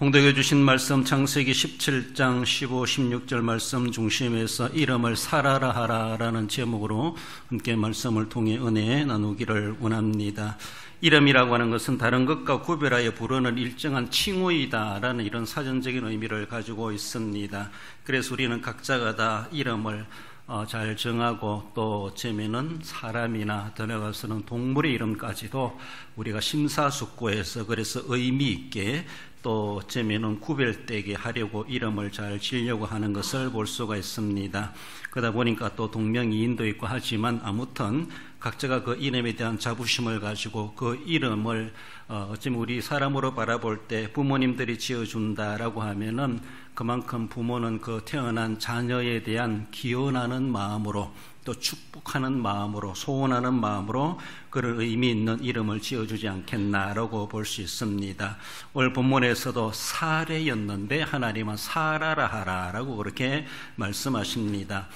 봉독해 주신 말씀 창세기 17장 15, 16절 말씀 중심에서 이름을 살아라 하라라는 제목으로 함께 말씀을 통해 은혜 나누기를 원합니다. 이름이라고 하는 것은 다른 것과 구별하여 부르는 일정한 칭호이다라는 이런 사전적인 의미를 가지고 있습니다. 그래서 우리는 각자가 다 이름을 잘 정하고 또 어쩌면은 사람이나 더 나아가서는 동물의 이름까지도 우리가 심사숙고해서 그래서 의미 있게 또 어쩌면은 구별되게 하려고 이름을 잘 지으려고 하는 것을 볼 수가 있습니다. 그러다 보니까 또 동명이인도 있고 하지만 아무튼 각자가 그 이름에 대한 자부심을 가지고 그 이름을 어쩌면 우리 사람으로 바라볼 때 부모님들이 지어준다라고 하면은 그만큼 부모는 그 태어난 자녀에 대한 기원하는 마음으로 또 축복하는 마음으로 소원하는 마음으로 그런 의미 있는 이름을 지어주지 않겠나라고 볼 수 있습니다. 오늘 본문에서도 사례였는데 하나님은 살아라 하라라고 그렇게 말씀하십니다.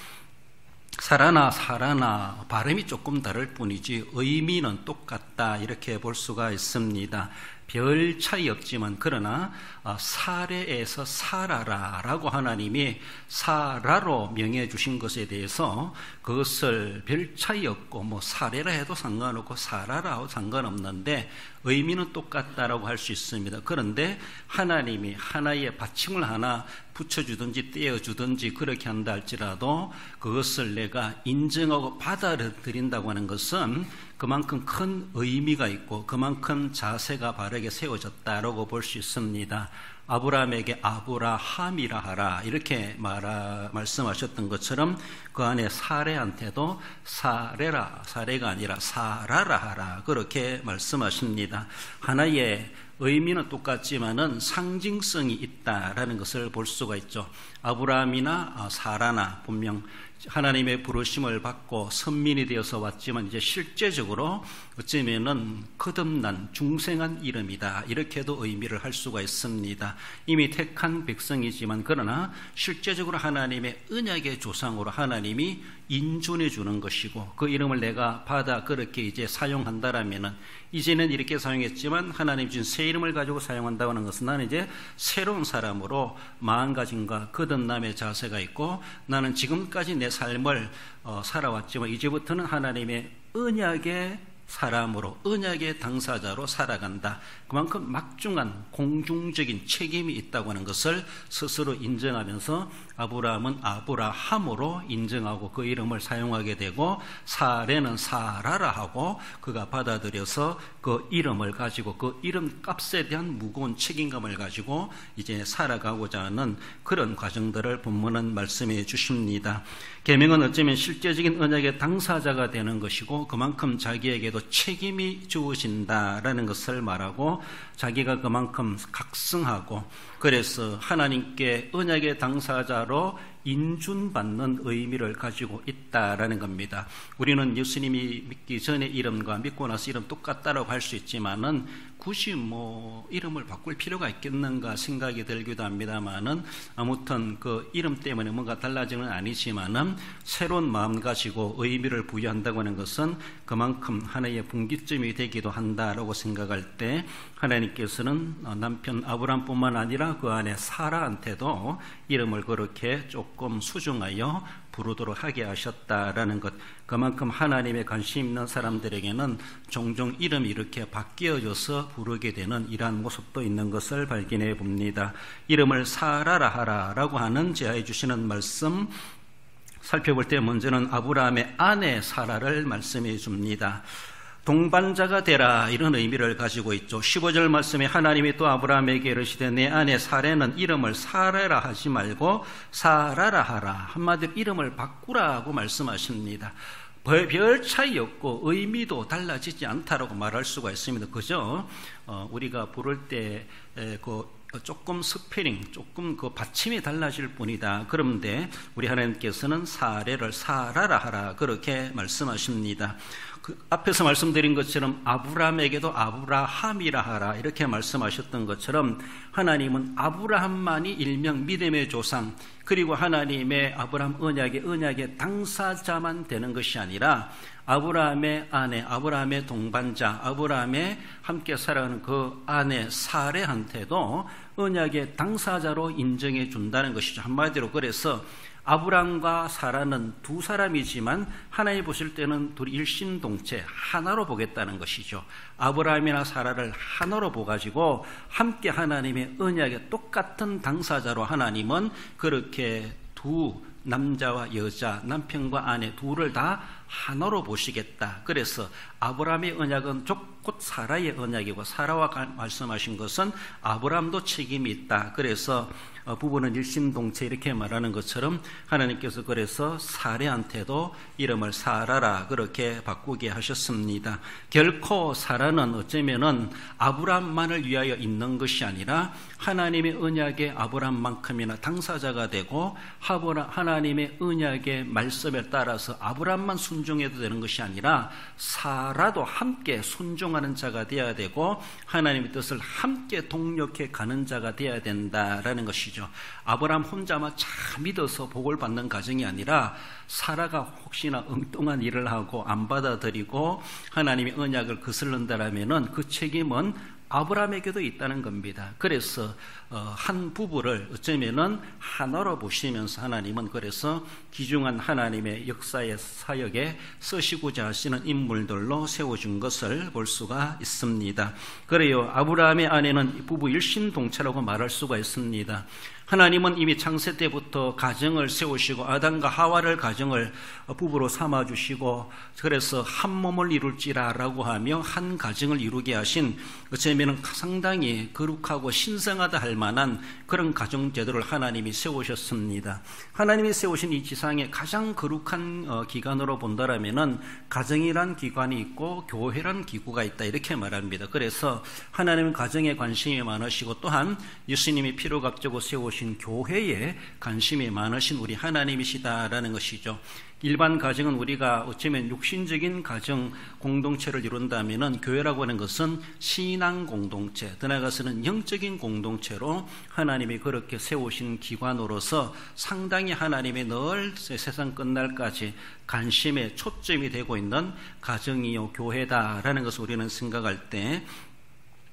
살아나 발음이 조금 다를 뿐이지 의미는 똑같다 이렇게 볼 수가 있습니다. 별 차이 없지만 그러나 사례에서 살아라라고 하나님이 사라로 명해 주신 것에 대해서 그것을 별 차이 없고 뭐 사례라 해도 상관없고 살아라 해도 상관없는데 의미는 똑같다라고 할 수 있습니다. 그런데 하나님이 하나의 받침을 하나 붙여주든지 떼어주든지 그렇게 한다 할지라도 그것을 내가 인정하고 받아들인다고 하는 것은 그만큼 큰 의미가 있고 그만큼 자세가 바르게 세워졌다라고 볼 수 있습니다. 아브라함에게 아브라함이라 하라 이렇게 말씀하셨던 것처럼 그 안에 사례한테도 사례가 아니라 살아라 하라 그렇게 말씀하십니다. 하나의 의미는 똑같지만은 상징성이 있다라는 것을 볼 수가 있죠. 아브라함이나 사라나 분명 하나님의 부르심을 받고 선민이 되어서 왔지만 이제 실제적으로 어쩌면은 거듭난 중생한 이름이다 이렇게도 의미를 할 수가 있습니다. 이미 택한 백성이지만 그러나 실제적으로 하나님의 언약의 조상으로 하나님이 인존해 주는 것이고 그 이름을 내가 받아 그렇게 이제 사용한다라면은 이제는 이렇게 사용했지만 하나님 주신 새 이름을 가지고 사용한다고 하는 것은 나는 이제 새로운 사람으로 마음가짐과 거듭남의 자세가 있고 나는 지금까지 내 삶을 살아왔지만 이제부터는 하나님의 언약의 사람으로 언약의 당사자로 살아간다. 그만큼 막중한 공중적인 책임이 있다고 하는 것을 스스로 인정하면서 아브라함은 아브라함으로 인정하고 그 이름을 사용하게 되고 사례는 사라라 하고 그가 받아들여서 그 이름을 가지고 그 이름 값에 대한 무거운 책임감을 가지고 이제 살아가고자 하는 그런 과정들을 본문은 말씀해 주십니다. 계명은 어쩌면 실제적인 언약의 당사자가 되는 것이고 그만큼 자기에게도 책임이 주어진다라는 것을 말하고 자기가 그만큼 각성하고 그래서 하나님께 언약의 당사자로 인준받는 의미를 가지고 있다라는 겁니다. 우리는 예수님이 믿기 전에 이름과 믿고 나서 이름 똑같다라고 할 수 있지만은 굳이 뭐 이름을 바꿀 필요가 있겠는가 생각이 들기도 합니다만은 아무튼 그 이름 때문에 뭔가 달라지는 건 아니지만은 새로운 마음 가지고 의미를 부여한다고 하는 것은 그만큼 하나의 분기점이 되기도 한다라고 생각할 때 하나님께서는 남편 아브람뿐만 아니라 그 안에 사라한테도 이름을 그렇게 조금 수정하여 부르도록 하게 하셨다라는 것, 그만큼 하나님의 관심 있는 사람들에게는 종종 이름이 이렇게 바뀌어져서 부르게 되는 이러한 모습도 있는 것을 발견해 봅니다. 이름을 살아라 하라라고 하는 제하에 주시는 말씀 살펴볼 때 먼저는 아브라함의 아내 사라를 말씀해 줍니다. 동반자가 되라 이런 의미를 가지고 있죠. 15절 말씀에 하나님이 또 아브라함에게 이르시되 내 아내 사레는 이름을 사레라 하지 말고 사라라 하라. 한마디로 이름을 바꾸라고 말씀하십니다. 별 차이 없고 의미도 달라지지 않다라고 말할 수가 있습니다. 그죠? 우리가 부를 때 조금 스페링, 조금 그 받침이 달라질 뿐이다. 그런데 우리 하나님께서는 사례를 사라라 하라 그렇게 말씀하십니다. 그 앞에서 말씀드린 것처럼 아브라함에게도 아브라함이라 하라 이렇게 말씀하셨던 것처럼 하나님은 아브라함만이 일명 믿음의 조상 그리고 하나님의 아브라함 언약의 당사자만 되는 것이 아니라 아브라함의 아내, 아브라함의 동반자, 아브라함의 함께 살아가는 그 아내 사레한테도 언약의 당사자로 인정해 준다는 것이죠. 한마디로 그래서 아브람과 사라는 두 사람이지만 하나님 보실 때는 둘이 일심동체 하나로 보겠다는 것이죠. 아브라함이나 사라를 하나로 보가지고 함께 하나님의 언약의 똑같은 당사자로 하나님은 그렇게 두 남자와 여자, 남편과 아내 둘을 다 하나로 보시겠다. 그래서 아브라함의 언약은 곧 사라의 언약이고 사라와 말씀하신 것은 아브라함도 책임이 있다. 그래서 부부는 일심동체 이렇게 말하는 것처럼 하나님께서 그래서 사레한테도 이름을 사라라 그렇게 바꾸게 하셨습니다. 결코 사라는 어쩌면은 아브라함만을 위하여 있는 것이 아니라 하나님의 언약의 아브라함만큼이나 당사자가 되고 하나님의 언약의 말씀에 따라서 아브라함만 순종해도 되는 것이 아니라 사라도 함께 순종하는 자가 되어야 되고 하나님의 뜻을 함께 동력해 가는 자가 되어야 된다라는 것이죠. 아브라함 혼자만 잘 믿어서 복을 받는 가정이 아니라 사라가 혹시나 엉뚱한 일을 하고 안 받아들이고 하나님의 언약을 거슬른다라면은 그 책임은 아브라함에게도 있다는 겁니다. 그래서 한 부부를 어쩌면은 하나로 보시면서 하나님은 그래서 귀중한 하나님의 역사의 사역에 쓰시고자 하시는 인물들로 세워준 것을 볼 수가 있습니다. 그래요. 아브라함의 아내는 부부 일심동체라고 말할 수가 있습니다. 하나님은 이미 창세 때부터 가정을 세우시고 아담과 하와를 가정을 부부로 삼아주시고 그래서 한 몸을 이룰지라라고 하며 한 가정을 이루게 하신 어쩌면 상당히 거룩하고 신성하다 할 만한 그런 가정 제도를 하나님이 세우셨습니다. 하나님이 세우신 이 지상의 가장 거룩한 기관으로 본다라면은 가정이란 기관이 있고 교회란 기구가 있다 이렇게 말합니다. 그래서 하나님은 가정에 관심이 많으시고 또한 예수님이 피로 값지고 세우신 교회에 관심이 많으신 우리 하나님이시다라는 것이죠. 일반 가정은 우리가 어쩌면 육신적인 가정 공동체를 이룬다면은 교회라고 하는 것은 신앙 공동체, 더 나아가서는 영적인 공동체로 하나님이 그렇게 세우신 기관으로서 상당히 하나님의 늘 세상 끝날까지 관심에 초점이 되고 있는 가정이요 교회다라는 것을 우리는 생각할 때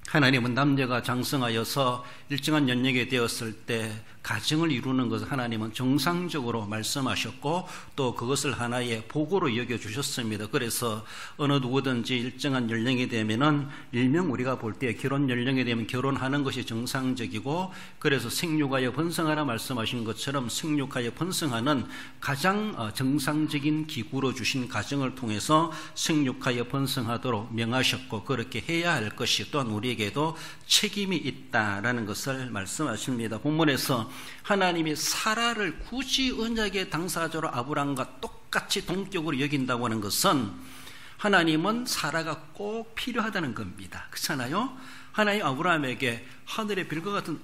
하나님은 남녀가 장성하여서 일정한 연령이 되었을 때 가정을 이루는 것을 하나님은 정상적으로 말씀하셨고 또 그것을 하나의 복으로 여겨주셨습니다. 그래서 어느 누구든지 일정한 연령이 되면은 일명 우리가 볼 때 결혼 연령이 되면 결혼하는 것이 정상적이고 그래서 생육하여 번성하라 말씀하신 것처럼 생육하여 번성하는 가장 정상적인 기구로 주신 가정을 통해서 생육하여 번성하도록 명하셨고 그렇게 해야 할 것이 또한 우리에게도 책임이 있다라는 것을 말씀하십니다. 본문에서 하나님이 사라를 굳이 언약의 당사자로 아브람과 똑같이 동격으로 여긴다고 하는 것은 하나님은 사라가 꼭 필요하다는 겁니다. 그렇잖아요? 하나님 아브라함에게 하늘의 별과 같은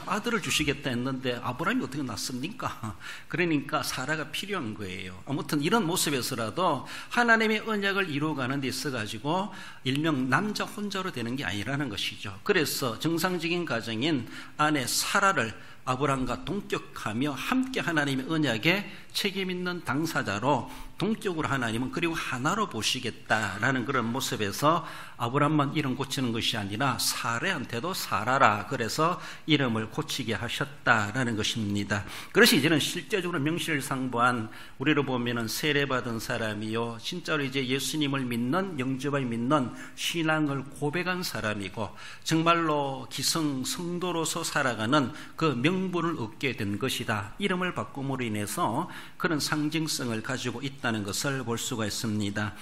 아들을 주시겠다 했는데 아브라함이 어떻게 낳습니까? 그러니까 사라가 필요한 거예요. 아무튼 이런 모습에서라도 하나님의 언약을 이루어가는 데 있어가지고 일명 남자 혼자로 되는 게 아니라는 것이죠. 그래서 정상적인 가정인 아내 사라를 아브람과 동격하며 함께 하나님의 언약에 책임 있는 당사자로 동격으로 하나님은 그리고 하나로 보시겠다라는 그런 모습에서 아브람만 이름 고치는 것이 아니라 사레한테도 사라라 그래서 이름을 고치게 하셨다라는 것입니다. 그래서 이제는 실제적으로 명실상부한 우리로 보면은 세례받은 사람이요 진짜로 이제 예수님을 믿는 영접을 믿는 신앙을 고백한 사람이고 정말로 기성 성도로서 살아가는 그 명분을 얻게 된 것이다. 이름을 바꿈으로 인해서 그런 상징성을 가지고 있다는 것을 볼 수가 있습니다.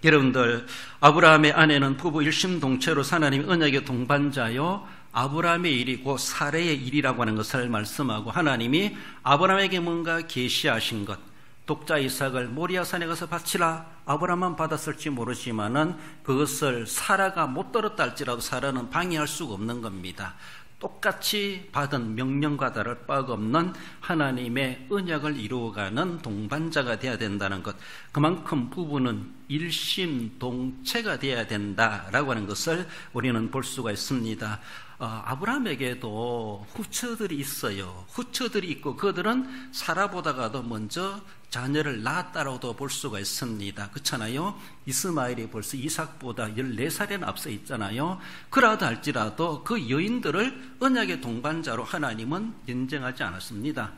여러분들 아브라함의 아내는 부부 일심동체로 하나님의 언약의 동반자요 아브라함의 일이 곧 사레의 일이라고 하는 것을 말씀하고 하나님이 아브라함에게 뭔가 계시하신 것 독자 이삭을 모리아산에 가서 바치라 아브라함만 받았을지 모르지만은 그것을 사라가 못 들었다 할지라도 사라는 방해할 수가 없는 겁니다. 똑같이 받은 명령과 다를 바가 없는 하나님의 언약을 이루어가는 동반자가 되어야 된다는 것. 그만큼 부부는 일심동체가 되어야 된다라고 하는 것을 우리는 볼 수가 있습니다. 아브라함에게도 후처들이 있어요. 후처들이 있고 그들은 사라보다가도 먼저 자녀를 낳았다라고도 볼 수가 있습니다. 그렇잖아요. 이스마엘이 벌써 이삭보다 14살이나 앞서 있잖아요. 그러다 할지라도 그 여인들을 언약의 동반자로 하나님은 인정하지 않았습니다.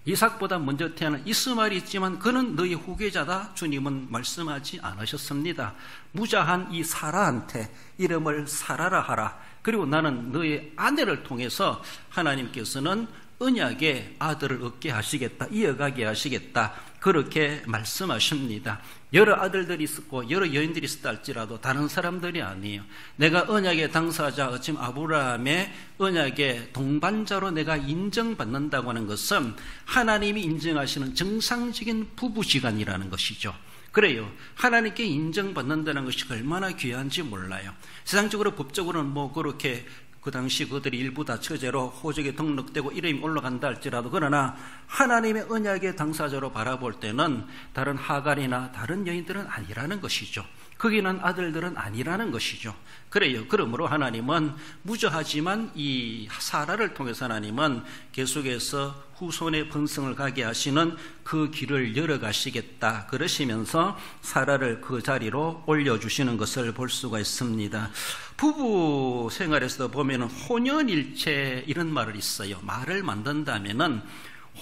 이삭보다 먼저 태어난 이스마엘이 있지만 그는 너희 후계자다 주님은 말씀하지 않으셨습니다. 무자한 이 사라한테 이름을 사라라 하라. 그리고 나는 너의 아내를 통해서 하나님께서는 언약의 아들을 얻게 하시겠다, 이어가게 하시겠다, 그렇게 말씀하십니다. 여러 아들들이 있었고 여러 여인들이 있었다 할지라도 다른 사람들이 아니에요. 내가 언약의 당사자, 어찌면 아브라함의 언약의 동반자로 내가 인정받는다고 하는 것은 하나님이 인정하시는 정상적인 부부지간이라는 것이죠. 그래요. 하나님께 인정받는다는 것이 얼마나 귀한지 몰라요. 세상적으로 법적으로는 뭐 그렇게 그 당시 그들이 일부 다 처제로 호적에 등록되고 이름이 올라간다 할지라도 그러나 하나님의 언약의 당사자로 바라볼 때는 다른 하갈이나 다른 여인들은 아니라는 것이죠. 거기는 아들들은 아니라는 것이죠. 그래요. 그러므로 하나님은 무저하지만 이 사라를 통해서 하나님은 계속해서 후손의 번성을 가게 하시는 그 길을 열어가시겠다 그러시면서 사라를 그 자리로 올려주시는 것을 볼 수가 있습니다. 부부 생활에서도 보면 혼연일체 이런 말을 있어요. 말을 만든다면은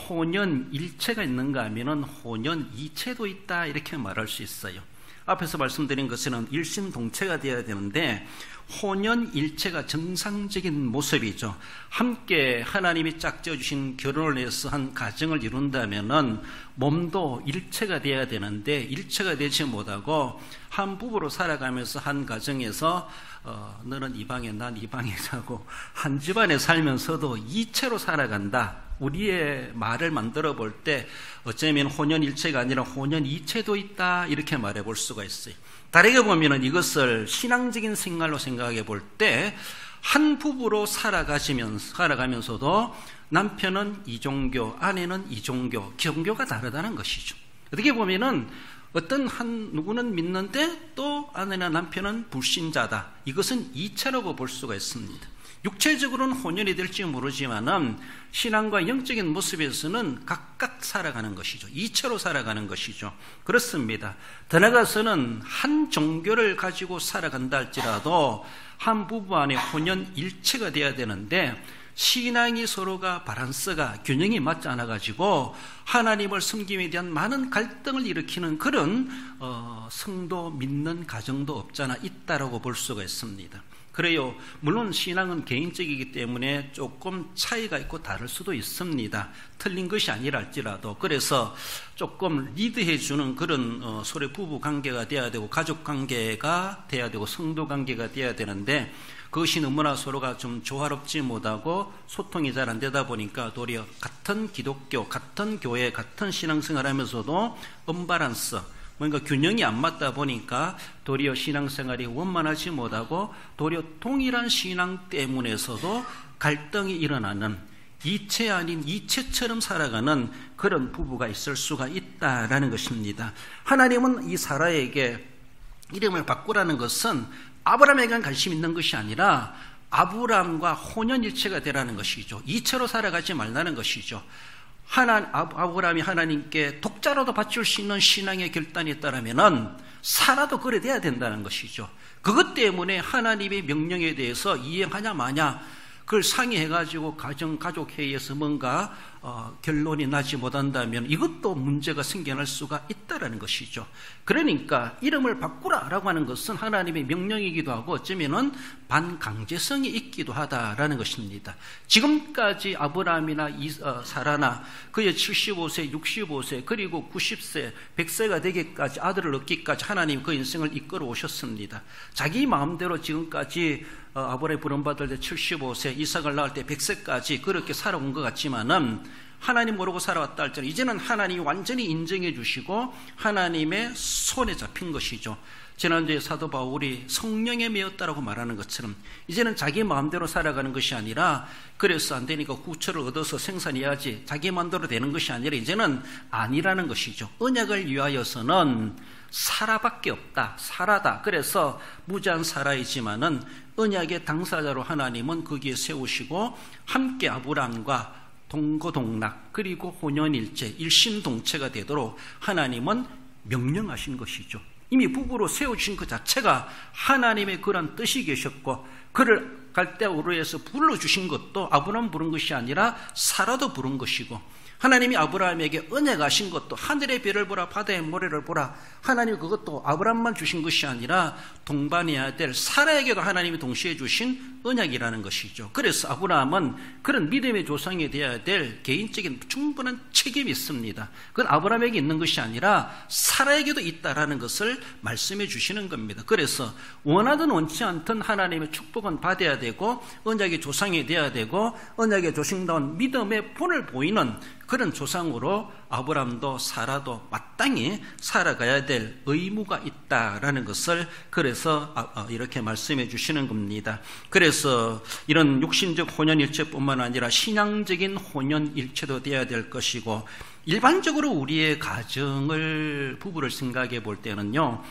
혼연일체가 있는가 하면은 혼연이체도 있다 이렇게 말할 수 있어요. 앞에서 말씀드린 것은 일심동체가 되어야 되는데 혼연일체가 정상적인 모습이죠. 함께 하나님이 짝지어주신 결혼을 해서 한 가정을 이룬다면은 몸도 일체가 되어야 되는데 일체가 되지 못하고 한 부부로 살아가면서 한 가정에서 너는 이 방에 난 이 방에 자고 한 집안에 살면서도 이체로 살아간다. 우리의 말을 만들어 볼 때 어쩌면 혼연일체가 아니라 혼연이체도 있다 이렇게 말해 볼 수가 있어요. 다르게 보면 이것을 신앙적인 생활로 생각해 볼 때 한 부부로 살아가면서도 남편은 이종교, 아내는 이종교, 경교가 다르다는 것이죠. 어떻게 보면은 어떤 누구는 믿는데 또 아내나 남편은 불신자다. 이것은 이체라고 볼 수가 있습니다. 육체적으로는 혼연이 될지 모르지만은 신앙과 영적인 모습에서는 각각 살아가는 것이죠. 이체로 살아가는 것이죠. 그렇습니다. 더 나아가서는 한 종교를 가지고 살아간다 할지라도 한 부부 안에 혼연일체가 돼야 되는데 신앙이 서로가 밸런스가 균형이 맞지 않아 가지고 하나님을 섬김에 대한 많은 갈등을 일으키는 그런 성도 믿는 가정도 없잖아 있다라고 볼 수가 있습니다. 그래요. 물론 신앙은 개인적이기 때문에 조금 차이가 있고 다를 수도 있습니다. 틀린 것이 아니라 할지라도. 그래서 조금 리드해주는 그런 서로 부부 관계가 돼야 되고 가족 관계가 돼야 되고 성도 관계가 돼야 되는데 그것이 너무나 서로가 좀 조화롭지 못하고 소통이 잘 안 되다 보니까 도리어 같은 기독교, 같은 교회, 같은 신앙생활 하면서도 언밸런스, 뭔가 균형이 안 맞다 보니까 도리어 신앙생활이 원만하지 못하고 도리어 동일한 신앙 때문에서도 갈등이 일어나는 이체 아닌 이체처럼 살아가는 그런 부부가 있을 수가 있다라는 것입니다. 하나님은 이 사라에게 이름을 바꾸라는 것은 아브라함에게만 관심 있는 것이 아니라 아브라함과 혼연일체가 되라는 것이죠. 이체로 살아가지 말라는 것이죠. 아브라함이 하나님께 독자로도 바칠 수 있는 신앙의 결단이 있다라면은 사라도 그래 돼야 된다는 것이죠. 그것 때문에 하나님의 명령에 대해서 이행하냐 마냐 그걸 상의해가지고 가족회의에서 뭔가 결론이 나지 못한다면 이것도 문제가 생겨날 수가 있다라는 것이죠. 그러니까 이름을 바꾸라라고 하는 것은 하나님의 명령이기도 하고 어쩌면은 반강제성이 있기도 하다라는 것입니다. 지금까지 아브라함이나 사라나 그의 75세, 65세 그리고 90세, 100세가 되기까지 아들을 얻기까지 하나님 그 인생을 이끌어 오셨습니다. 자기 마음대로 지금까지 아브라함이 부름받을 때 75세, 이삭을 낳을 때 100세까지 그렇게 살아온 것 같지만은 하나님 모르고 살아왔다 할지는 이제는 하나님이 완전히 인정해 주시고 하나님의 손에 잡힌 것이죠. 지난주에 사도 바울이 성령에 매였다라고 말하는 것처럼 이제는 자기 마음대로 살아가는 것이 아니라 그래서 안 되니까 구처를 얻어서 생산해야지 자기 마음대로 되는 것이 아니라 이제는 아니라는 것이죠. 언약을 위하여서는 사라밖에 없다. 사라다. 그래서 무제한 사라이지만은 언약의 당사자로 하나님은 거기에 세우시고 함께 아브라함과 동거동락 그리고 혼연일체 일심동체가 되도록 하나님은 명령하신 것이죠. 이미 부부로 세워주신 그 자체가 하나님의 그런 뜻이 계셨고 그를 갈대아우르에서 불러주신 것도 아브라함 부른 것이 아니라 사라도 부른 것이고 하나님이 아브라함에게 언약하신 것도 하늘의 별을 보라 바다의 모래를 보라 하나님이 그것도 아브라함만 주신 것이 아니라 동반해야 될 사라에게도 하나님이 동시에 주신 언약이라는 것이죠. 그래서 아브라함은 그런 믿음의 조상이 되어야 될 개인적인 충분한 책임이 있습니다. 그건 아브라함에게 있는 것이 아니라 사라에게도 있다라는 것을 말씀해 주시는 겁니다. 그래서 원하든 원치 않든 하나님의 축복은 받아야 되고 언약의 조상이 되어야 되고 언약의 조상다운 믿음의 본을 보이는 그런 조상으로 아브라함도 사라도 마땅히 살아가야 될 의무가 있다라는 것을 그래서 이렇게 말씀해 주시는 겁니다. 그래서 이런 육신적 혼연일체뿐만 아니라 신앙적인 혼연일체도 되어야 될 것이고 일반적으로 우리의 가정을 부부를 생각해 볼 때는요.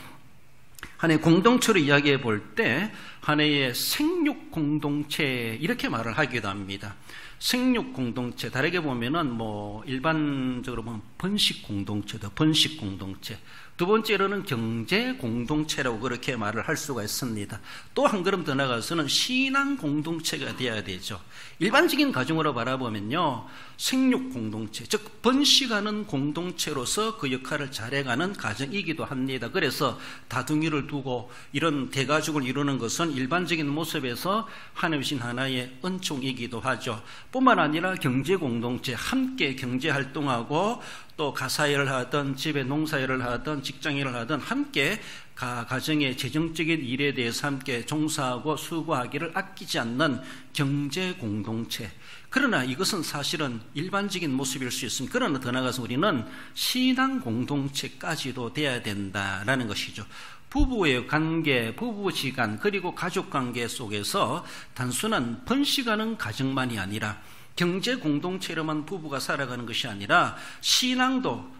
하나의 공동체로 이야기해 볼 때 하나의 생육 공동체 이렇게 말을 하기도 합니다. 생육 공동체 다르게 보면은 일반적으로 보면 번식 공동체도 번식 공동체. 두 번째로는 경제 공동체라고 그렇게 말을 할 수가 있습니다. 또 한 걸음 더 나가서는 신앙 공동체가 되어야 되죠. 일반적인 가정으로 바라보면요. 생육 공동체, 즉 번식하는 공동체로서 그 역할을 잘해가는 가정이기도 합니다. 그래서 다둥이를 두고 이런 대가족을 이루는 것은 일반적인 모습에서 하나님이신 하나의 은총이기도 하죠. 뿐만 아니라 경제 공동체, 함께 경제활동하고 또 가사일을 하든 집에 농사일을 하든 직장일을 하든 함께 가정의 재정적인 일에 대해서 함께 종사하고 수고하기를 아끼지 않는 경제 공동체. 그러나 이것은 사실은 일반적인 모습일 수 있습니다. 그러나 더 나아가서 우리는 신앙 공동체까지도 돼야 된다라는 것이죠. 부부의 관계, 부부지간 그리고 가족관계 속에서 단순한 번식하는 가정만이 아니라 경제 공동체로만 부부가 살아가는 것이 아니라 신앙도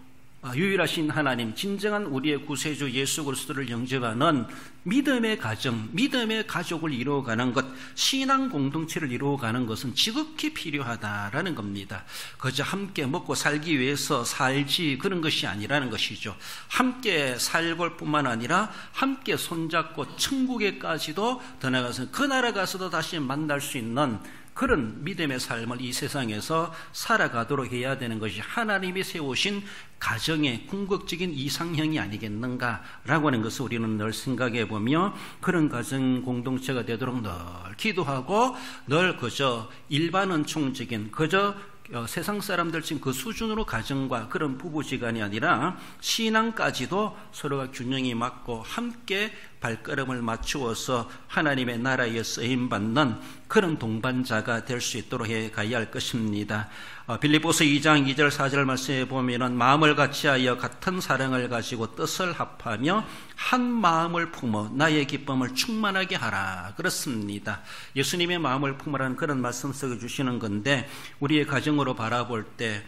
유일하신 하나님, 진정한 우리의 구세주 예수 그리스도를 영접하는 믿음의 가정, 믿음의 가족을 이루어가는 것, 신앙 공동체를 이루어가는 것은 지극히 필요하다라는 겁니다. 그저 함께 먹고 살기 위해서 살지 그런 것이 아니라는 것이죠. 함께 살볼 뿐만 아니라 함께 손잡고 천국에까지도 더 나가서 그 나라 가서도 다시 만날 수 있는 그런 믿음의 삶을 이 세상에서 살아가도록 해야 되는 것이 하나님이 세우신 가정의 궁극적인 이상형이 아니겠는가라고 하는 것을 우리는 늘 생각해 보며 그런 가정 공동체가 되도록 늘 기도하고 늘 그저 일반 은총적인 그저 세상 사람들 지금 그 수준으로 가정과 그런 부부지간이 아니라 신앙까지도 서로가 균형이 맞고 함께 발걸음을 맞추어서 하나님의 나라에 쓰임받는 그런 동반자가 될 수 있도록 해 가야 할 것입니다. 빌립보서 2장 2절 4절 말씀에 보면은 마음을 같이하여 같은 사랑을 가지고 뜻을 합하며 한 마음을 품어 나의 기쁨을 충만하게 하라 그렇습니다. 예수님의 마음을 품으라는 그런 말씀 속에 주시는 건데 우리의 가정으로 바라볼 때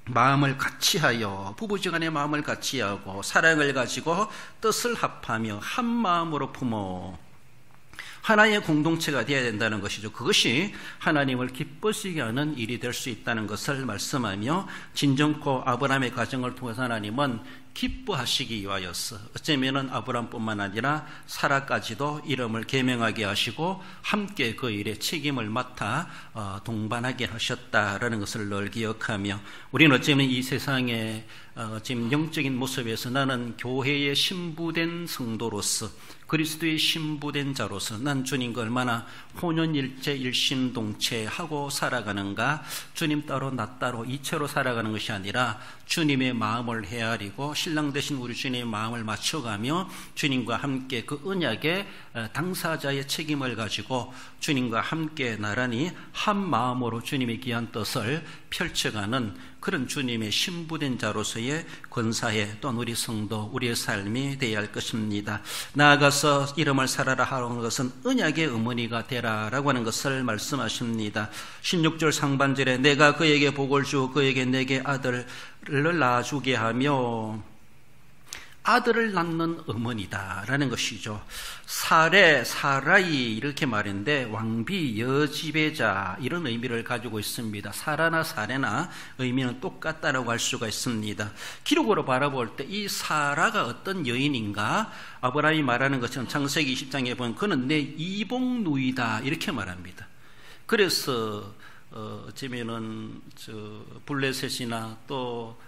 마음을 같이하여 부부지간의 마음을 같이하고 사랑을 가지고 뜻을 합하며 한 마음으로 품어 하나의 공동체가 되어야 된다는 것이죠. 그것이 하나님을 기쁘시게 하는 일이 될 수 있다는 것을 말씀하며 진정코 아브라함의 가정을 통해서 하나님은 기뻐하시기 위하여서 어쩌면은 아브라함뿐만 아니라 사라까지도 이름을 계명하게 하시고 함께 그 일에 책임을 맡아 동반하게 하셨다라는 것을 늘 기억하며 우리는 어쩌면 이 세상에 지금 영적인 모습에서 나는 교회의 신부된 성도로서 그리스도의 신부된 자로서 난 주님과 얼마나 혼연일체 일심동체하고 살아가는가. 주님 따로 나 따로 이체로 살아가는 것이 아니라 주님의 마음을 헤아리고 신랑 되신 우리 주님의 마음을 맞춰가며 주님과 함께 그 언약의 당사자의 책임을 가지고 주님과 함께 나란히 한 마음으로 주님의 귀한 뜻을 펼쳐가는 그런 주님의 신부된 자로서의 권사회 또는 우리 성도 우리의 삶이 되어야 할 것입니다. 나아가서 이름을 살아라 하는 것은 언약의 어머니가 되라라고 하는 것을 말씀하십니다. 16절 상반절에 내가 그에게 복을 주어 그에게 내게 아들을 낳아주게 하며, 아들을 낳는 어머니다라는 것이죠. 사라이 이렇게 말했는데 왕비, 여지배자 이런 의미를 가지고 있습니다. 사라나 사레나 의미는 똑같다라고 할 수가 있습니다. 기록으로 바라볼 때 이 사라가 어떤 여인인가? 아브라함이 말하는 것처럼 창세기 20장에 보면 그는 내 이복 누이다 이렇게 말합니다. 그래서 어쩌면은 블레셋이나 또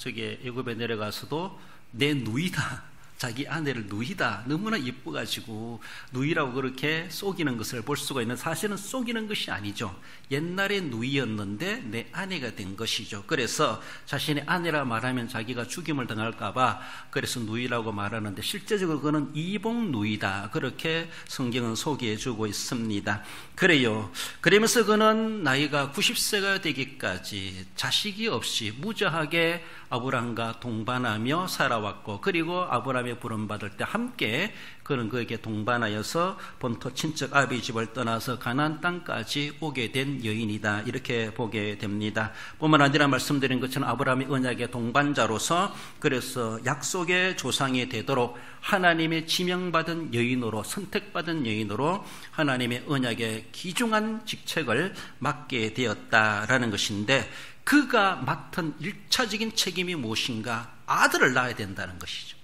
애굽에 내려가서도 내 누이다, 자기 아내를 누이다, 너무나 예뻐가지고 누이라고 그렇게 속이는 것을 볼 수가 있는, 사실은 속이는 것이 아니죠. 옛날에 누이였는데 내 아내가 된 것이죠. 그래서 자신의 아내라 말하면 자기가 죽임을 당할까봐 그래서 누이라고 말하는데 실제적으로 그는 이복 누이다, 그렇게 성경은 소개해주고 있습니다. 그래요. 그러면서 그는 나이가 90세가 되기까지 자식이 없이 무저하게 아브람과 동반하며 살아왔고, 그리고 아브람의 부름받을 때 함께 그는 그에게 동반하여서 본토 친척 아비 집을 떠나서 가나안 땅까지 오게 된 여인이다, 이렇게 보게 됩니다. 뿐만 아니라 말씀드린 것처럼 아브람의 언약의 동반자로서 그래서 약속의 조상이 되도록 하나님의 지명받은 여인으로, 선택받은 여인으로 하나님의 언약의 귀중한 직책을 맡게 되었다라는 것인데, 그가 맡은 1차적인 책임이 무엇인가? 아들을 낳아야 된다는 것이죠.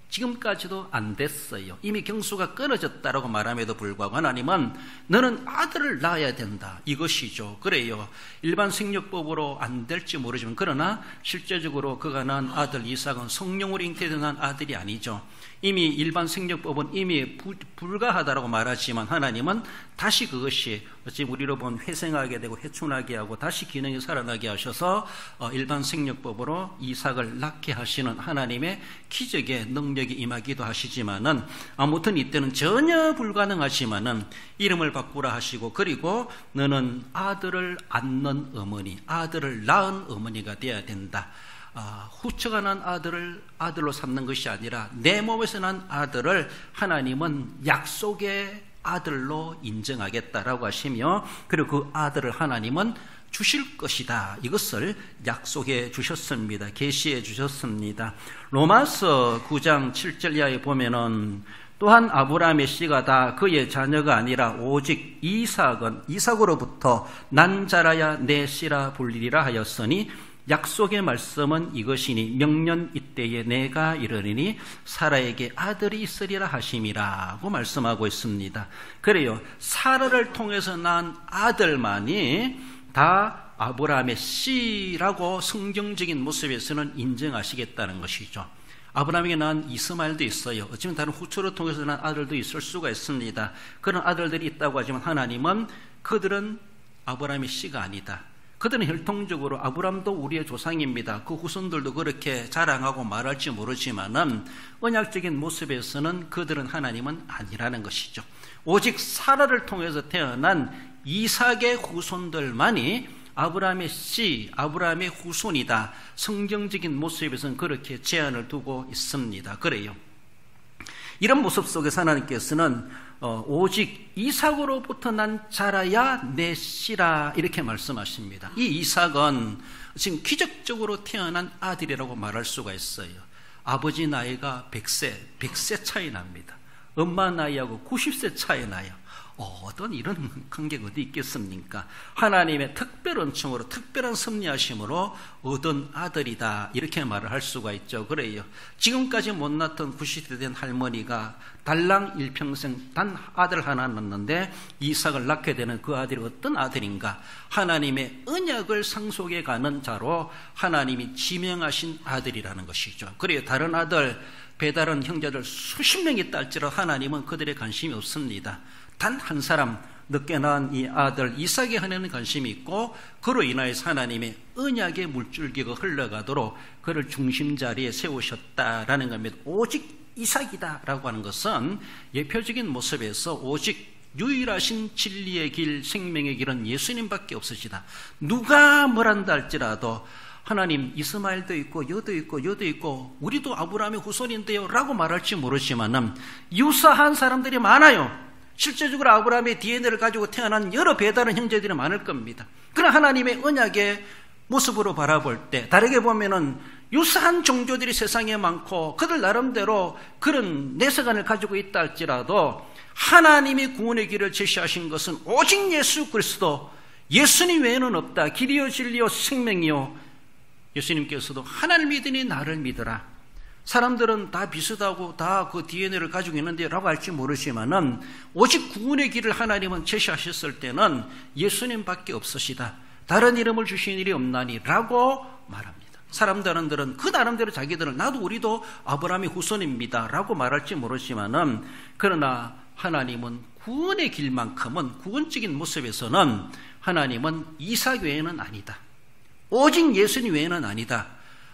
지금까지도 안 됐어요. 이미 경수가 끊어졌다라고 말함에도 불구하고 하나님은 너는 아들을 낳아야 된다, 이것이죠. 그래요. 일반 생육법으로 안 될지 모르지만 그러나 실제적으로 그가 낳은 아들 이삭은 성령으로 잉태된 아들이 아니죠. 이미 일반 생육법은 이미 불가하다라고 말하지만 하나님은 다시 그것이 어찌 우리로 보면 회생하게 되고 회춘하게 하고 다시 기능이 살아나게 하셔서 일반 생육법으로 이삭을 낳게 하시는 하나님의 기적의 능력이 임하기도 하시지만은, 아무튼 이때는 전혀 불가능하지만은 이름을 바꾸라 하시고, 그리고 너는 아들을 안는 어머니, 아들을 낳은 어머니가 되어야 된다. 후처가 난 아들을 아들로 삼는 것이 아니라 내 몸에서 난 아들을 하나님은 약속의 아들로 인정하겠다라고 하시며, 그리고 그 아들을 하나님은 주실 것이다, 이것을 약속해 주셨습니다. 계시해 주셨습니다. 로마서 9장 7절 이하에 보면은 또한 아브라함의 씨가 다 그의 자녀가 아니라 오직 이삭으로부터 난 자라야 내 씨라 불리리라 하였으니 약속의 말씀은 이것이니 명년 이때에 내가 이르리니 사라에게 아들이 있으리라 하심이라고 말씀하고 있습니다. 그래요. 사라를 통해서 난 아들만이 다 아브라함의 씨라고 성경적인 모습에서는 인정하시겠다는 것이죠. 아브라함에게 낳은 이스마엘도 있어요. 어쩌면 다른 후처를 통해서 난 아들도 있을 수가 있습니다. 그런 아들들이 있다고 하지만 하나님은 그들은 아브라함의 씨가 아니다. 그들은 혈통적으로 아브람도 우리의 조상입니다. 그 후손들도 그렇게 자랑하고 말할지 모르지만은 언약적인 모습에서는 그들은 하나님은 아니라는 것이죠. 오직 사라를 통해서 태어난 이삭의 후손들만이 아브라함의 씨, 아브라함의 후손이다. 성경적인 모습에서는 그렇게 제한을 두고 있습니다. 그래요. 이런 모습 속에서 하나님께서는 오직 이삭으로부터 난 자라야 내 씨라, 이렇게 말씀하십니다. 이 이삭은 지금 기적적으로 태어난 아들이라고 말할 수가 있어요. 아버지 나이가 100세 차이 납니다. 엄마 나이하고 90세 차이 나요. 어떤 이런 관계가 어디 있겠습니까? 하나님의 특별한 은총으로, 특별한 섭리하심으로 얻은 아들이다, 이렇게 말을 할 수가 있죠. 그래요. 지금까지 못 낳던 90세 된 할머니가 달랑 일평생 단 아들 하나 낳는데 이삭을 낳게 되는 그 아들이 어떤 아들인가? 하나님의 언약을 상속해 가는 자로 하나님이 지명하신 아들이라는 것이죠. 그래요. 다른 아들 배다른 형제들 수십 명이 있다 할지라도 하나님은 그들의 관심이 없습니다. 단 한 사람, 늦게 낳은 이 아들 이삭에 하나는 관심이 있고, 그로 인하여서 하나님의 언약의 물줄기가 흘러가도록 그를 중심 자리에 세우셨다라는 겁니다. 오직 이삭이다라고 하는 것은 예표적인 모습에서 오직 유일하신 진리의 길, 생명의 길은 예수님밖에 없으시다. 누가 뭐란다 할지라도 하나님 이스마엘도 있고 여도 있고 여도 있고 우리도 아브라함의 후손인데요 라고 말할지 모르지만 유사한 사람들이 많아요. 실제적으로 아브라함의 DNA를 가지고 태어난 여러 배다른 형제들이 많을 겁니다. 그러나 하나님의 언약의 모습으로 바라볼 때 다르게 보면은 유사한 종교들이 세상에 많고 그들 나름대로 그런 내세관을 가지고 있다 할지라도 하나님이 구원의 길을 제시하신 것은 오직 예수 그리스도, 예수님 외에는 없다. 길이요 진리요 생명이요. 예수님께서도 하나님을 믿으니 나를 믿으라. 사람들은 다 비슷하고 다 그 DNA를 가지고 있는데 라고 할지 모르지만은 오직 구원의 길을 하나님은 제시하셨을 때는 예수님밖에 없으시다. 다른 이름을 주신 일이 없나니 라고 말합니다. 사람들은 그 나름대로 자기들은 나도 우리도 아브라함의 후손입니다 라고 말할지 모르지만은 그러나 하나님은 구원의 길만큼은 구원적인 모습에서는 하나님은 이삭 외에는 아니다. 오직 예수님 외에는 아니다.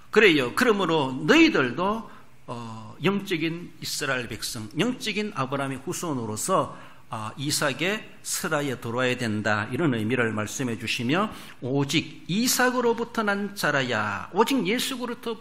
그래요. 그러므로 너희들도 영적인 이스라엘 백성, 영적인 아브라함의 후손으로서 이삭의 슬하에 들어와야 된다. 이런 의미를 말씀해 주시며 오직 이삭으로부터 난 자라야, 오직 예수로부터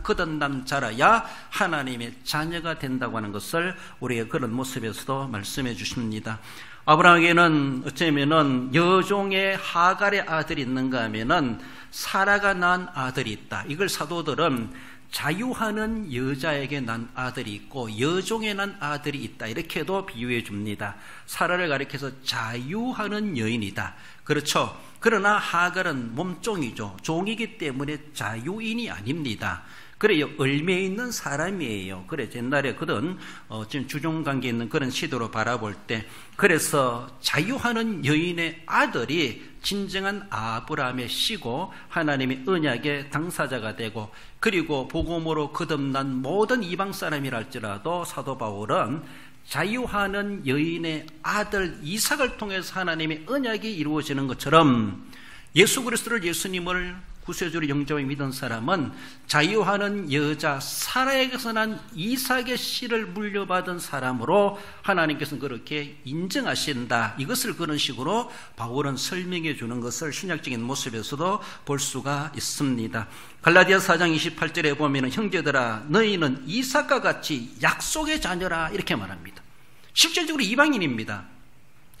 거듭난 자라야 하나님의 자녀가 된다고 하는 것을 우리가 그런 모습에서도 말씀해 주십니다. 아브라함에게는 어쩌면은 여종의 하갈의 아들이 있는가 하면은 사라가 낳은 아들이 있다. 이걸 사도들은 자유하는 여자에게 난 아들이 있고 여종에 난 아들이 있다. 이렇게도 비유해 줍니다. 사라를 가리켜서 자유하는 여인이다. 그렇죠. 그러나 하갈은 몸종이죠. 종이기 때문에 자유인이 아닙니다. 그래요. 얼매에 있는 사람이에요. 그래 옛날에 그런 지금 주종관계에 있는 그런 시도로 바라볼 때, 그래서 자유하는 여인의 아들이 진정한 아브라함의 씨고 하나님의 언약의 당사자가 되고, 그리고 복음으로 거듭난 모든 이방 사람이라 할지라도 사도 바울은 자유하는 여인의 아들 이삭을 통해서 하나님의 언약이 이루어지는 것처럼 예수 그리스도를, 예수님을 구세주로 영접해 믿은 사람은 자유하는 여자 사라에게서 난 이삭의 씨를 물려받은 사람으로 하나님께서는 그렇게 인정하신다. 이것을 그런 식으로 바울은 설명해 주는 것을 신약적인 모습에서도 볼 수가 있습니다. 갈라디아서 4장 28절에 보면 형제들아 너희는 이삭과 같이 약속의 자녀라 이렇게 말합니다. 실질적으로 이방인입니다.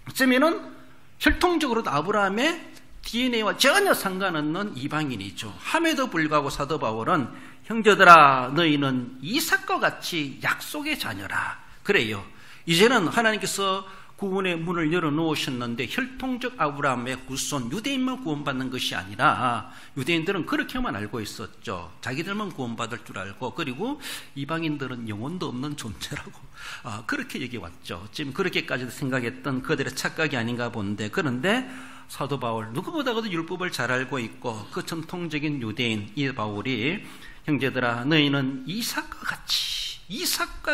어쩌면은 혈통적으로도 아브라함의 DNA와 전혀 상관없는 이방인이죠. 함에도 불구하고 사도 바울은 형제들아 너희는 이삭과 같이 약속의 자녀라. 그래요. 이제는 하나님께서 구원의 문을 열어놓으셨는데 혈통적 아브라함의 후손 유대인만 구원받는 것이 아니라 유대인들은 그렇게만 알고 있었죠. 자기들만 구원받을 줄 알고, 그리고 이방인들은 영혼도 없는 존재라고 그렇게 얘기해왔죠. 지금 그렇게까지도 생각했던 그들의 착각이 아닌가 본데, 그런데 사도 바울 누구보다도 율법을 잘 알고 있고 그 전통적인 유대인 이 바울이 형제들아 너희는 이삭과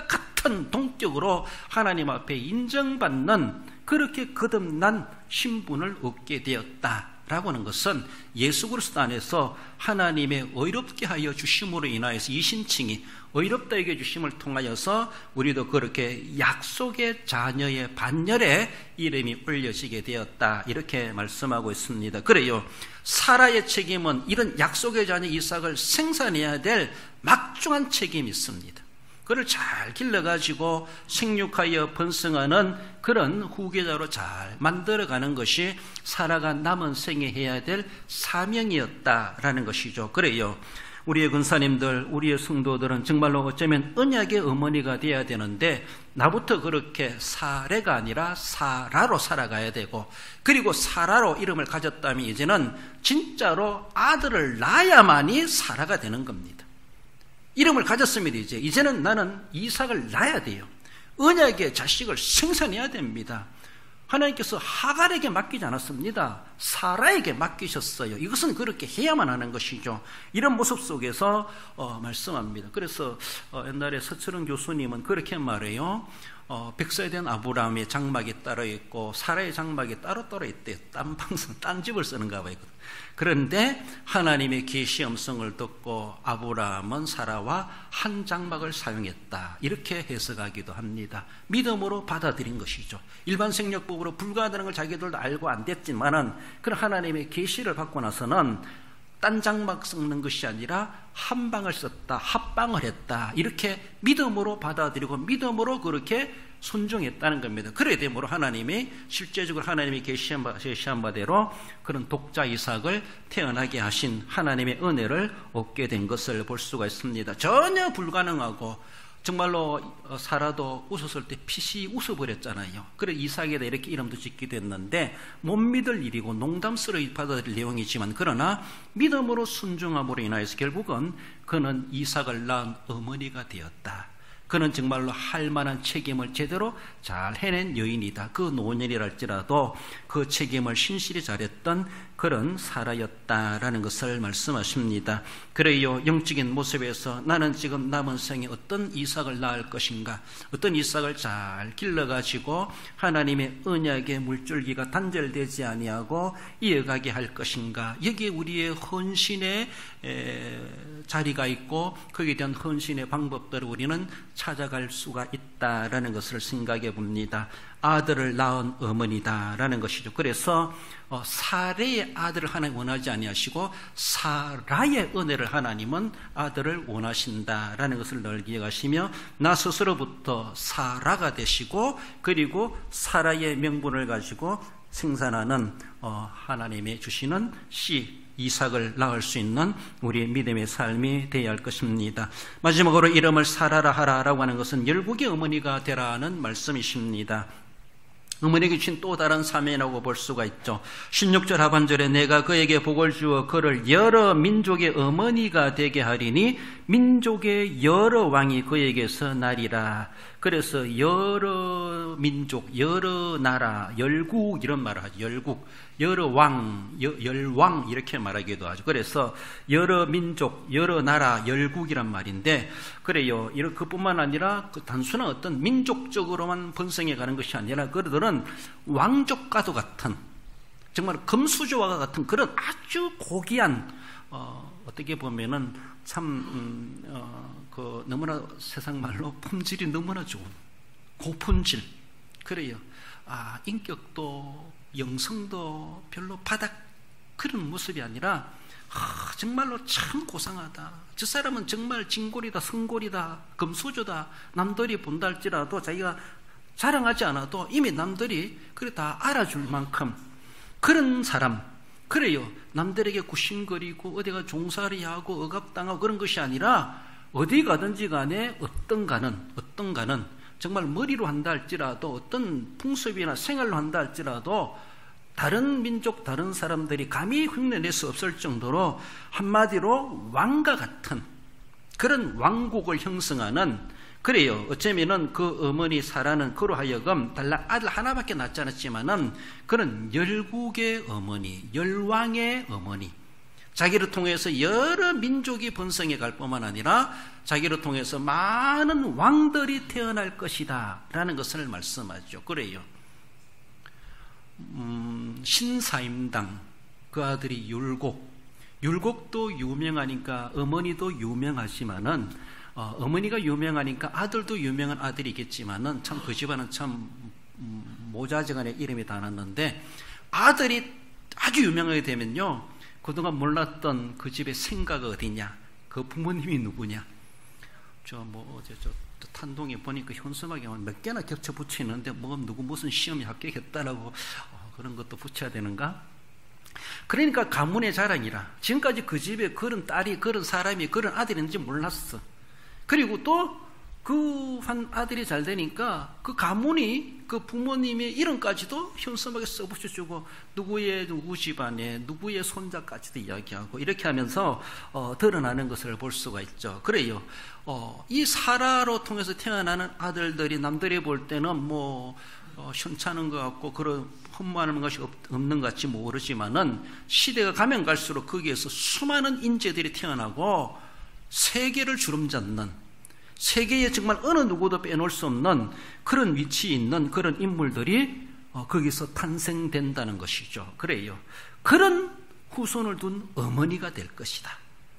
같은 동격으로 하나님 앞에 인정받는 그렇게 거듭난 신분을 얻게 되었다라고 하는 것은 예수 그리스도 안에서 하나님의 의롭게 하여 주심으로 인하여서 이 신칭이 의롭다 여겨 주심을 통하여서 우리도 그렇게 약속의 자녀의 반열에 이름이 올려지게 되었다. 이렇게 말씀하고 있습니다. 그래요. 사라의 책임은 이런 약속의 자녀 이삭을 생산해야 될 막중한 책임이 있습니다. 그를 잘 길러가지고 생육하여 번성하는 그런 후계자로 잘 만들어가는 것이 사라가 남은 생에 해야 될 사명이었다라는 것이죠. 그래요. 우리의 권사님들, 우리의 성도들은 정말로 어쩌면 언약의 어머니가 돼야 되는데 나부터 그렇게 사례가 아니라 사라로 살아가야 되고, 그리고 사라로 이름을 가졌다면 이제는 진짜로 아들을 낳아야만이 사라가 되는 겁니다. 이름을 가졌습니다. 이제는 나는 이삭을 낳아야 돼요. 언약의 자식을 생산해야 됩니다. 하나님께서 하갈에게 맡기지 않았습니다. 사라에게 맡기셨어요. 이것은 그렇게 해야만 하는 것이죠. 이런 모습 속에서 말씀합니다. 그래서 옛날에 서철은 교수님은 그렇게 말해요. 백서에 대한 아브라함의 장막이 따로 있고 사라의 장막이 따로 있대요. 딴 집을 쓰는가 봐요. 그런데 하나님의 계시 음성을 듣고 아브라함은 사라와 한 장막을 사용했다. 이렇게 해석하기도 합니다. 믿음으로 받아들인 것이죠. 일반 생략법으로 불가하다는 걸 자기들도 알고 안 됐지만은 그런 하나님의 계시를 받고 나서는 딴 장막 섞는 것이 아니라 한 방을 썼다, 합방을 했다. 이렇게 믿음으로 받아들이고 믿음으로 그렇게 순종했다는 겁니다. 그래 되므로 하나님이 실제적으로 하나님이 계시한 바대로 그런 독자 이삭을 태어나게 하신 하나님의 은혜를 얻게 된 것을 볼 수가 있습니다. 전혀 불가능하고 정말로 사라도 웃었을 때 핏이 웃어버렸잖아요. 그래 이삭에다 이렇게 이름도 짓게 됐는데 못 믿을 일이고 농담스러이 받아들일 내용이지만 그러나 믿음으로 순종함으로 인하여서 결국은 그는 이삭을 낳은 어머니가 되었다. 그는 정말로 할 만한 책임을 제대로 잘 해낸 여인이다. 그 노년이랄지라도 그 책임을 신실히 잘했던 그런 사라였다라는 것을 말씀하십니다. 그래요, 영적인 모습에서 나는 지금 남은 생에 어떤 이삭을 낳을 것인가, 어떤 이삭을 잘 길러가지고 하나님의 언약의 물줄기가 단절되지 아니하고 이어가게 할 것인가, 여기에 우리의 헌신의 자리가 있고 거기에 대한 헌신의 방법들을 우리는 찾아갈 수가 있다라는 것을 생각해 봅니다. 아들을 낳은 어머니다라는 것이죠. 그래서 사레의 아들을 하나님 원하지 아니하시고 사라의 은혜를 하나님은 아들을 원하신다라는 것을 늘 기억하시며 나 스스로부터 사라가 되시고 그리고 사라의 명분을 가지고 생산하는 하나님의 주시는 씨 이삭을 낳을 수 있는 우리의 믿음의 삶이 되어야 할 것입니다. 마지막으로 이름을 사라라 하라라고 하는 것은 열국의 어머니가 되라는 말씀이십니다. 어머니에게 주신 또 다른 사명이라고 볼 수가 있죠. 16절 하반절에 내가 그에게 복을 주어 그를 여러 민족의 어머니가 되게 하리니 민족의 여러 왕이 그에게서 나리라. 그래서 여러 민족, 여러 나라, 열국 이런 말을 하죠. 열국, 여러 왕, 열왕 이렇게 말하기도 하죠. 그래서 여러 민족, 여러 나라, 열국이란 말인데 그래요. 그뿐만 아니라 그 단순한 어떤 민족적으로만 번성해 가는 것이 아니라 그들은 왕족과도 같은 정말 금수저와 같은 그런 아주 고귀한 어떻게 보면은 참 너무나 세상 말로 품질이 너무나 좋은 고품질 그래요. 인격도 영성도 별로 바닥 그런 모습이 아니라 정말로 참 고상하다. 저 사람은 정말 진골이다, 성골이다, 금수저다. 남들이 본다 할지라도 자기가 자랑하지 않아도 이미 남들이 그래 다 알아줄 만큼 그런 사람. 그래요. 남들에게 굽신거리고 어디가 종살이 하고 억압당하고 그런 것이 아니라 어디 가든지 간에 어떤 가는 정말 머리로 한다 할지라도 어떤 풍습이나 생활로 한다 할지라도 다른 민족, 다른 사람들이 감히 흉내낼 수 없을 정도로 한마디로 왕과 같은 그런 왕국을 형성하는 그래요. 어쩌면은 그 어머니 사라는 그로 하여금 달랑 아들 하나밖에 낳지 않았지만은 그런 열국의 어머니, 열왕의 어머니. 자기를 통해서 여러 민족이 번성해 갈 뿐만 아니라 자기를 통해서 많은 왕들이 태어날 것이다 라는 것을 말씀하죠. 그래요. 신사임당 그 아들이 율곡도 유명하니까 어머니도 유명하지만은 어머니가 유명하니까 아들도 유명한 아들이겠지만은 참 그 집안은 참 모자지간에 이름이 다 났는데 아들이 아주 유명하게 되면요 그동안 몰랐던 그 집의 생가가 어디냐, 그 부모님이 누구냐. 어제 탄동에 보니까 현수막에 몇 개나 겹쳐 붙이는데 누구 무슨 시험에 합격했다라고 그런 것도 붙여야 되는가? 그러니까 가문의 자랑이라. 지금까지 그 집에 그런 딸이, 그런 사람이, 그런 아들이 있는지 몰랐어. 그리고 또 그 한 아들이 잘 되니까 그 가문이 그 부모님의 이름까지도 현수막에 써붙여주고 누구 집안에 누구의 손자까지도 이야기하고 이렇게 하면서 드러나는 것을 볼 수가 있죠. 그래요. 이 사라로 통해서 태어나는 아들들이 남들이 볼 때는 현찮은 것 같고 그런 흠모하는 것이 없는 것 같이 모르지만은 시대가 가면 갈수록 거기에서 수많은 인재들이 태어나고 세계를 주름잡는, 세계에 정말 어느 누구도 빼놓을 수 없는 그런 위치에 있는 그런 인물들이 거기서 탄생된다는 것이죠. 그래요. 그런 후손을 둔 어머니가 될 것이다.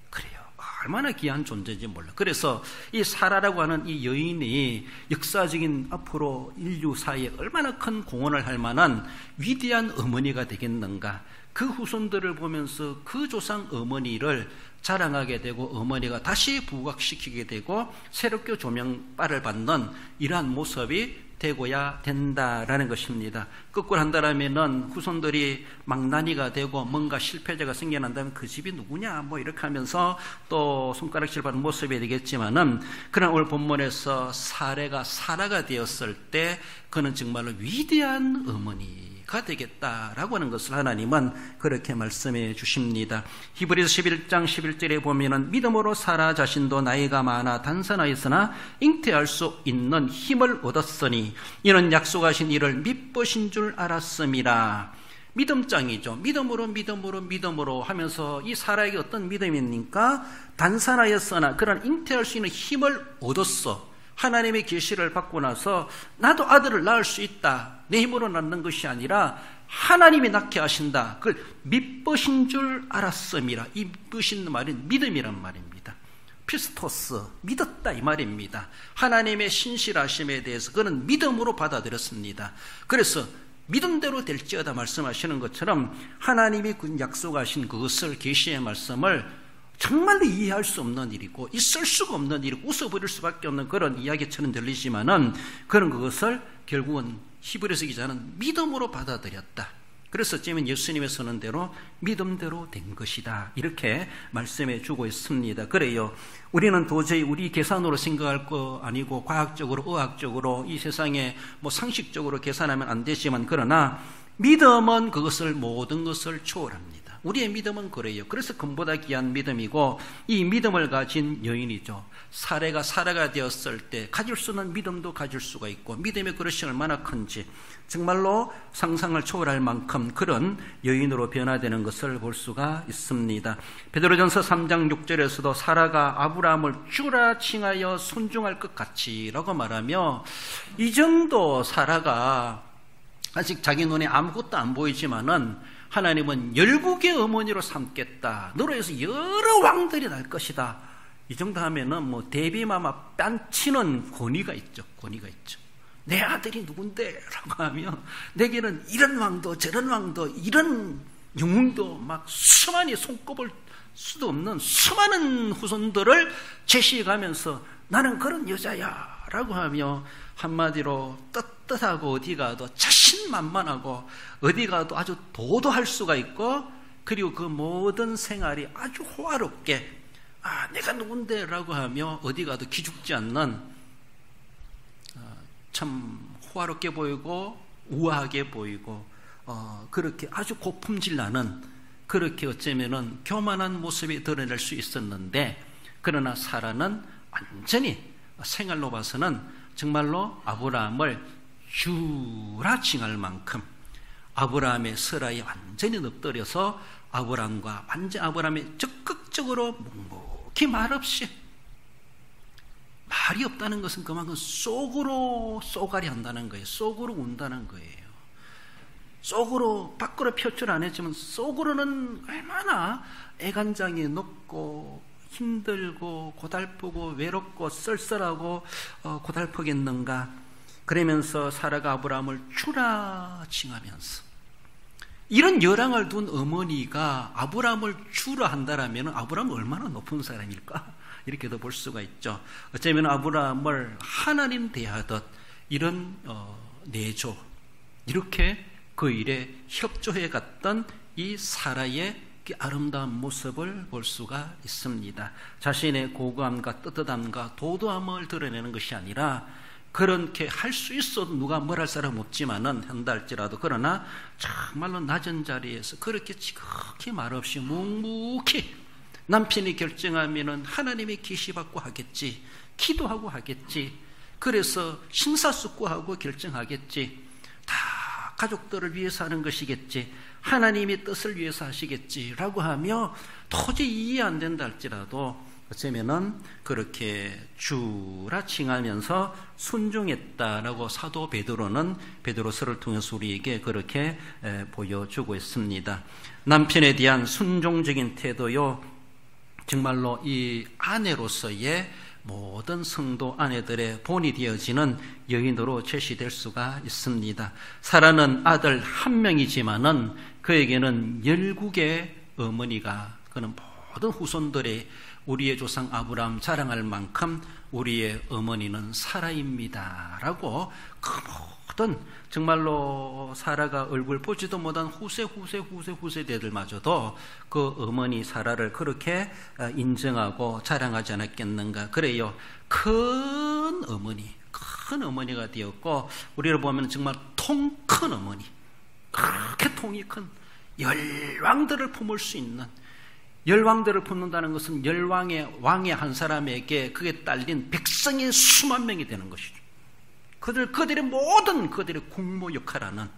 그래요. 얼마나 귀한 존재인지 몰라. 그래서 이 사라라고 하는 이 여인이 역사적인 앞으로 인류사에 얼마나 큰 공헌을 할 만한 위대한 어머니가 되겠는가. 그 후손들을 보면서 그 조상 어머니를 자랑하게 되고 어머니가 다시 부각시키게 되고 새롭게 조명빨을 받는 이러한 모습이 되고야 된다라는 것입니다. 거꾸로 한다라면은 후손들이 망나니가 되고 뭔가 실패자가 생겨난다면 그 집이 누구냐 뭐 이렇게 하면서 또 손가락질 받는 모습이 되겠지만은, 그러나 오늘 본문에서 사례가 사라가 되었을 때 그는 정말로 위대한 어머니가 되겠다라고 하는 것을 하나님은 그렇게 말씀해 주십니다. 히브리서 11장 11절에 보면은 믿음으로 사라 자신도 나이가 많아 단산하였으나 잉태할 수 있는 힘을 얻었으니 이는 약속하신 이를 미쁘신 줄 알았음이라. 믿음장이죠. 믿음으로 하면서 이 사라에게 어떤 믿음입니까? 단산하였으나 그런 잉태할 수 있는 힘을 얻었어. 하나님의 계시를 받고 나서 나도 아들을 낳을 수 있다. 내 힘으로 낳는 것이 아니라 하나님이 낳게 하신다. 그걸 미쁘신 줄 알았음이라. 이 미쁘신 말은 믿음이란 말입니다. 피스토스, 믿었다 이 말입니다. 하나님의 신실하심에 대해서 그는 믿음으로 받아들였습니다. 그래서 믿음대로 될지어다 말씀하시는 것처럼 하나님이 약속하신 그것을, 계시의 말씀을 정말로 이해할 수 없는 일이고 있을 수가 없는 일이고 웃어버릴 수밖에 없는 그런 이야기처럼 들리지만은 그런 그것을 결국은 히브리서 기자는 믿음으로 받아들였다. 그래서 어쩌면 예수님의 선언대로 믿음대로 된 것이다. 이렇게 말씀해 주고 있습니다. 그래요. 우리는 도저히 우리 계산으로 생각할 거 아니고 과학적으로, 의학적으로 이 세상에 뭐 상식적으로 계산하면 안 되지만, 그러나 믿음은 그것을, 모든 것을 초월합니다. 우리의 믿음은 그래요. 그래서 금보다 귀한 믿음이고, 이 믿음을 가진 여인이죠. 사라가 되었을 때 가질 수 있는 믿음도 가질 수가 있고, 믿음의 그릇이 얼마나 큰지 정말로 상상을 초월할 만큼 그런 여인으로 변화되는 것을 볼 수가 있습니다. 베드로전서 3장 6절에서도 사라가 아브라함을 주라 칭하여 순종할 것 같이라고 말하며, 이 정도 사라가 아직 자기 눈에 아무것도 안 보이지만은 하나님은 열국의 어머니로 삼겠다. 너로 해서 여러 왕들이 날 것이다. 이 정도 하면은 뭐 데뷔마마 뺨치는 권위가 있죠. 내 아들이 누군데? 라고 하면 내게는 이런 왕도 저런 왕도 이런 영웅도 막 수많이 손꼽을 수도 없는 수많은 후손들을 제시해가면서 나는 그런 여자야 라고 하며 한마디로 떳떳하고 어디 가도 자신만만하고 어디 가도 아주 도도할 수가 있고, 그리고 그 모든 생활이 아주 호화롭게 내가 누군데 라고 하며 어디 가도 기죽지 않는 참 호화롭게 보이고 우아하게 보이고 그렇게 아주 고품질 나는, 그렇게 어쩌면은 교만한 모습이 드러낼 수 있었는데, 그러나 사라는 완전히 생활로 봐서는 정말로 아브라함을 주라 칭할 만큼 아브라함의 설화에 완전히 엎드려서 아브라함이 적극적으로 묵묵히 말없이, 말이 없다는 것은 그만큼 속으로 쏘가리 한다는 거예요. 속으로 운다는 거예요. 속으로, 밖으로 표출 안 했지만 속으로는 얼마나 애간장이 높고 힘들고 고달프고 외롭고 쓸쓸하고 고달프겠는가. 그러면서 사라가 아브라함을 주라 칭하면서, 이런 열왕을 둔 어머니가 아브라함을 주라 한다라면 아브라함은 얼마나 높은 사람일까? 이렇게도 볼 수가 있죠. 어쩌면 아브라함을 하나님 대하듯 이런 내조, 이렇게 그 일에 협조해 갔던 이 사라의 아름다운 모습을 볼 수가 있습니다. 자신의 고고함과 떳떳함과 도도함을 드러내는 것이 아니라, 그렇게 할 수 있어도 누가 뭘 할 사람 없지만은 한다 할지라도, 그러나 정말로 낮은 자리에서 그렇게 지극히 말없이 묵묵히 남편이 결정하면은 하나님의 계시받고 하겠지, 기도하고 하겠지, 그래서 심사숙고하고 결정하겠지, 가족들을 위해서 하는 것이겠지, 하나님의 뜻을 위해서 하시겠지라고 하며 도저히 이해 안 된다 할지라도 어쩌면은 그렇게 주라 칭하면서 순종했다라고 사도 베드로는 베드로서를 통해서 우리에게 그렇게 보여주고 있습니다. 남편에 대한 순종적인 태도요, 정말로 이 아내로서의 모든 성도 아내들의 본이 되어지는 여인으로 제시될 수가 있습니다. 사라는 아들 한 명이지만은 그에게는 열국의 어머니가, 그는 모든 후손들의 우리의 조상 아브라함 자랑할 만큼 우리의 어머니는 사라입니다 라고 그 모든 정말로 사라가 얼굴 보지도 못한 후세대들마저도 그 어머니 사라를 그렇게 인정하고 자랑하지 않았겠는가. 그래요, 큰 어머니가 되었고, 우리를 보면 정말 통 큰 어머니, 그렇게 통이 큰 열왕들을 품을 수 있는, 열왕들을 품는다는 것은 왕의 한 사람에게 그게 딸린 백성의 수만 명이 되는 것이죠. 그들의 모든 그들의 국모 역할하는,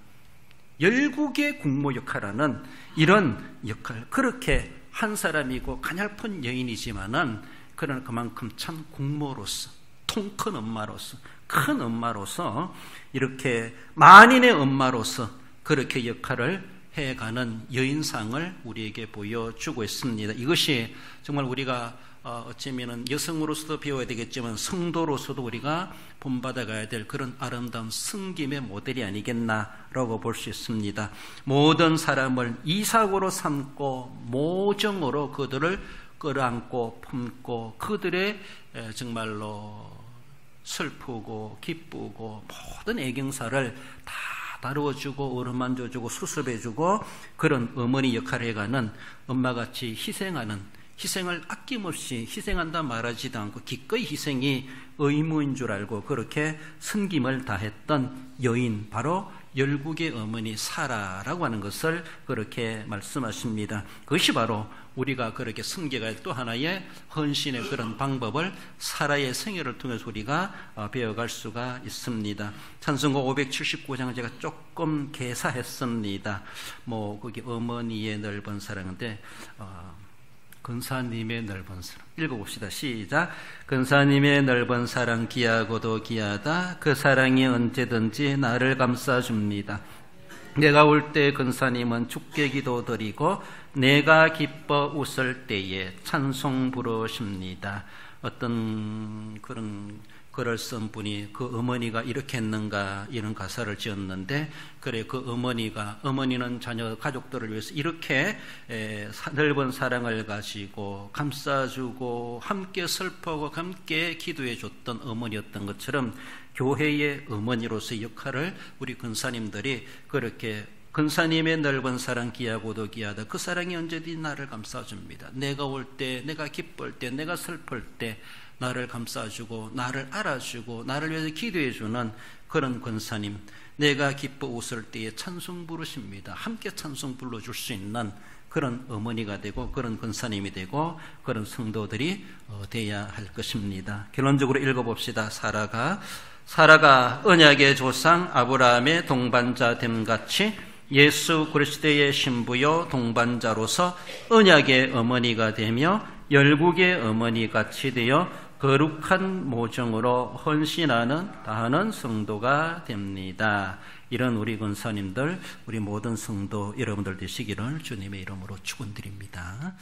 열국의 국모 역할하는 이런 역할, 그렇게 한 사람이고 가냘픈 여인이지만은 그러나 그만큼 참 국모로서, 통 큰 엄마로서, 큰 엄마로서, 이렇게 만인의 엄마로서 그렇게 역할을 해가는 여인상을 우리에게 보여주고 있습니다. 이것이 정말 우리가 어쩌면 여성으로서도 배워야 되겠지만 성도로서도 우리가 본받아가야 될 그런 아름다운 승김의 모델이 아니겠나라고 볼 수 있습니다. 모든 사람을 이삭으로 삼고 모정으로 그들을 끌어안고 품고 그들의 정말로 슬프고 기쁘고 모든 애경사를 다 다루어주고 어루만져주고 수습해주고 그런 어머니 역할을 해가는 엄마같이 희생을 아낌없이 희생한다 말하지도 않고 기꺼이 희생이 의무인 줄 알고 그렇게 섬김을 다했던 여인, 바로 열국의 어머니 사라라고 하는 것을 그렇게 말씀하십니다. 그것이 바로 우리가 그렇게 섬겨갈 또 하나의 헌신의 그런 방법을 사라의 생애를 통해서 우리가 배워갈 수가 있습니다. 찬송가 579장 제가 조금 개사했습니다. 거기 어머니의 넓은 사랑인데 근사님의 넓은 사랑 읽어봅시다. 시작. 근사님의 넓은 사랑 귀하고도 귀하다. 그 사랑이 언제든지 나를 감싸줍니다. 내가 울 때 근사님은 주께 기도드리고 내가 기뻐 웃을 때에 찬송 부르십니다. 어떤 그런 글을 쓴 분이 그 어머니가 이렇게 했는가 이런 가사를 지었는데, 그래 그 어머니는 자녀 가족들을 위해서 이렇게 넓은 사랑을 가지고 감싸주고 함께 슬퍼하고 함께 기도해 줬던 어머니였던 것처럼 교회의 어머니로서의 역할을 우리 근사님들이 그렇게 근사님의 넓은 사랑 귀하고도 귀하다. 그 사랑이 언제든지 나를 감싸줍니다. 내가 올 때, 내가 기쁠 때, 내가 슬플 때 나를 감싸주고 나를 알아주고 나를 위해서 기도해주는 그런 권사님, 내가 기뻐 웃을 때에 찬송 부르십니다. 함께 찬송 불러줄 수 있는 그런 어머니가 되고 그런 권사님이 되고 그런 성도들이 되어야 할 것입니다. 결론적으로 읽어봅시다. 사라가 언약의 조상 아브라함의 동반자 됨같이 예수 그리스도의 신부요 동반자로서 언약의 어머니가 되며 열국의 어머니같이 되어 거룩한 모정으로 헌신하는 다하는 성도가 됩니다. 이런 우리 권사님들, 우리 모든 성도 여러분들 되시기를 주님의 이름으로 축원드립니다.